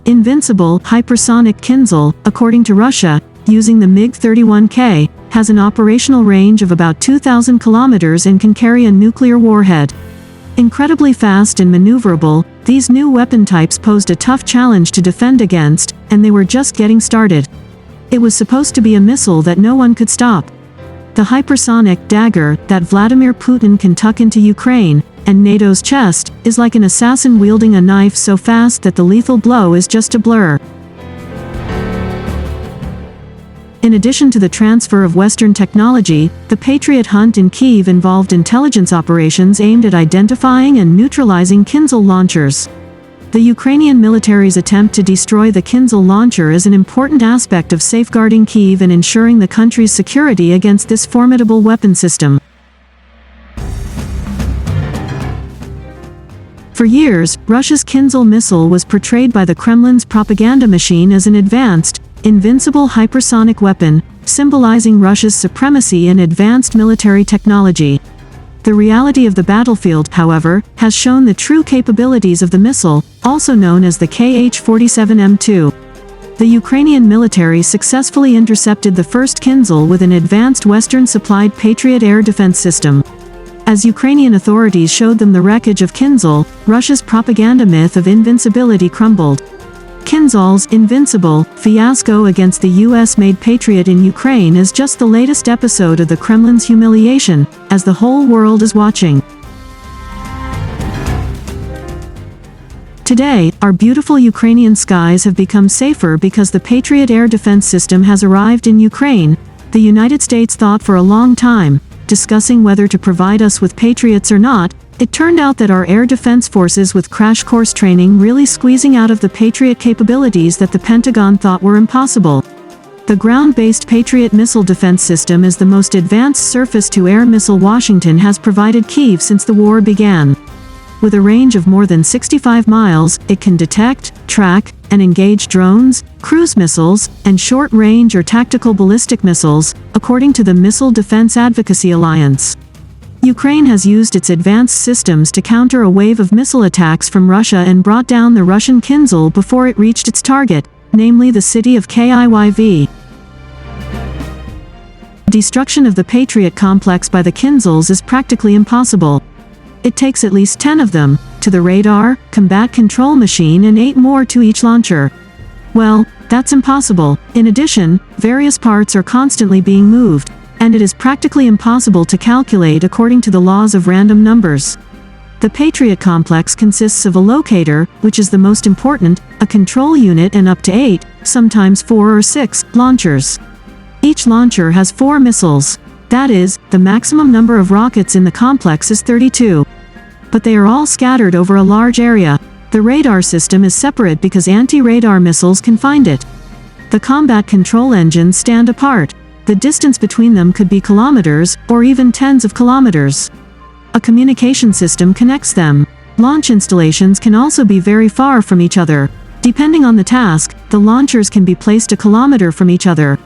Invincible, hypersonic Kinzhal, according to Russia, using the MiG-31K, has an operational range of about 2,000 kilometers and can carry a nuclear warhead. Incredibly fast and maneuverable, these new weapon types posed a tough challenge to defend against, and they were just getting started. It was supposed to be a missile that no one could stop. The hypersonic dagger that Vladimir Putin can tuck into Ukraine and NATO's chest is like an assassin wielding a knife so fast that the lethal blow is just a blur. In addition to the transfer of Western technology, the Patriot hunt in Kyiv involved intelligence operations aimed at identifying and neutralizing Kinzhal launchers. The Ukrainian military's attempt to destroy the Kinzhal launcher is an important aspect of safeguarding Kyiv and ensuring the country's security against this formidable weapon system. For years, Russia's Kinzhal missile was portrayed by the Kremlin's propaganda machine as an advanced, invincible hypersonic weapon, symbolizing Russia's supremacy in advanced military technology. The reality of the battlefield, however, has shown the true capabilities of the missile, also known as the Kh-47M2. The Ukrainian military successfully intercepted the first Kinzhal with an advanced Western-supplied Patriot air defense system. As Ukrainian authorities showed them the wreckage of Kinzhal, Russia's propaganda myth of invincibility crumbled. Kinzhal's invincible fiasco against the US-made Patriot in Ukraine is just the latest episode of the Kremlin's humiliation, as the whole world is watching. Today, our beautiful Ukrainian skies have become safer because the Patriot air defense system has arrived in Ukraine. The United States thought for a long time, discussing whether to provide us with Patriots or not. It turned out that our air defense forces with crash course training really squeezing out of the Patriot capabilities that the Pentagon thought were impossible. The ground-based Patriot missile defense system is the most advanced surface-to-air missile Washington has provided Kyiv since the war began. With a range of more than 65 miles, it can detect, track, and engage drones, cruise missiles, and short-range or tactical ballistic missiles, according to the Missile Defense Advocacy Alliance. Ukraine has used its advanced systems to counter a wave of missile attacks from Russia and brought down the Russian Kinzhal before it reached its target, namely the city of Kyiv. Destruction of the Patriot complex by the Kinzhals is practically impossible. It takes at least 10 of them, to the radar, combat control machine and 8 more to each launcher. Well, that's impossible. In addition, various parts are constantly being moved, and it is practically impossible to calculate according to the laws of random numbers. The Patriot complex consists of a locator, which is the most important, a control unit and up to 8, sometimes 4 or 6, launchers. Each launcher has 4 missiles. That is, the maximum number of rockets in the complex is 32. But they are all scattered over a large area. The radar system is separate because anti-radar missiles can find it. The combat control engines stand apart. The distance between them could be kilometers, or even tens of kilometers. A communication system connects them. Launch installations can also be very far from each other. Depending on the task, the launchers can be placed a kilometer from each other.